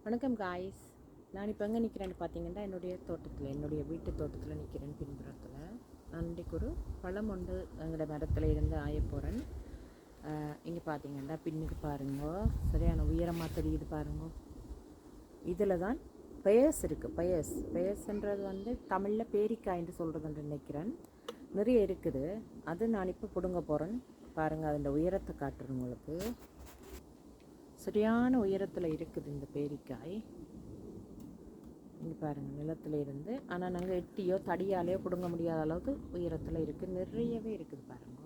வணக்கம் காய்ஸ். நான் இப்போ எங்கே நிற்கிறேன்னு பார்த்தீங்கன்னா என்னுடைய வீட்டு தோட்டத்தில் நிற்கிறேன். பின்புறத்தில் நான் இன்றைக்கு ஒரு பழம் ஒன்று எங்களோட மரத்தில் இருந்து ஆய போகிறேன். இங்கே பார்த்தீங்கன்னா பின்னுக்கு பாருங்க, சரியான உயரமாக தெரியுது பாருங்க. இதில் தான் பயஸ் இருக்குது. பயஸ்ன்றது வந்து தமிழில் பேரிக்காய்ன்னு சொல்கிறதுன்னு நினைக்கிறேன். நிறைய இருக்குது. அது நான் இப்போ பிடுங்க போகிறேன். பாருங்கள், அதில் உயரத்தை காட்டுறேன் உங்களுக்கு. சரியான உயரத்தில் இருக்குது இந்த பேரிக்காய். இங்கே பாருங்கள், நிலத்தில் இருந்து. ஆனால் நாங்கள் எட்டியோ தடியாலேயோ பிடுங்க முடியாத அளவுக்கு உயரத்தில் இருக்குது. நிறையவே இருக்குது பாருங்க.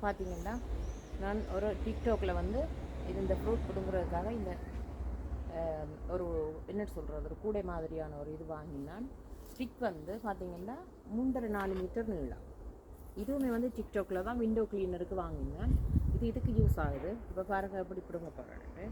பார்த்தீங்கன்னா நான் ஒரு டிக்டாக்ல வந்து இந்த ஃப்ரூட் பிடுங்குறதுக்காக இந்த ஒரு என்ன சொல்கிறது, ஒரு கூடை மாதிரியான ஒரு இது வாங்கினான். ஸ்டிக் வந்து பார்த்தீங்கன்னா 3.5-4 மீட்டர் நீளம். இதுவுமே வந்து டிக்டாக்ல தான் விண்டோ கிளீனருக்கு வாங்கினேன். இதுக்கு யூஸ் ஆகுது. இப்போ பாருங்கள் எப்படி பிடுங்க போகிறேன்ட்டு.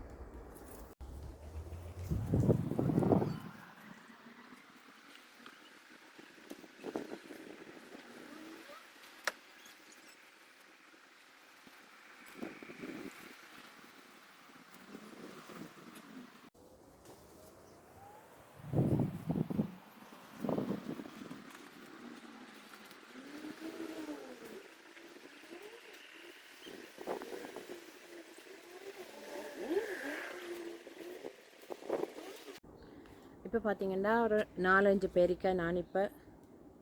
இப்போ பார்த்தீங்கன்னா ஒரு 4-5 பேரிக்காய் நான் இப்போ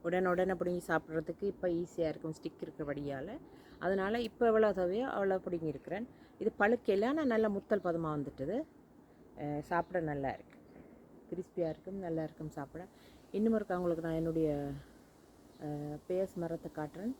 உடனே பிடுங்கி சாப்பிட்றதுக்கு இப்போ ஈஸியாக இருக்கும், ஸ்டிக் இருக்கிறபடியால். அதனால் இப்போ எவ்வளோ தேவையோ அவ்வளோ பிடுங்கி இருக்கிறேன். இது பழுக்கையில் ஆனால் நல்ல முத்தல் பதமாக வந்துட்டுது. சாப்பிட நல்லா இருக்குது, கிறிஸ்பியாக இருக்கும், நல்லா இருக்கும் சாப்பிட. இன்னும் இருக்கா உங்களுக்கு நான் என்னுடைய பேஸ் மரத்தை காட்டுறேன்.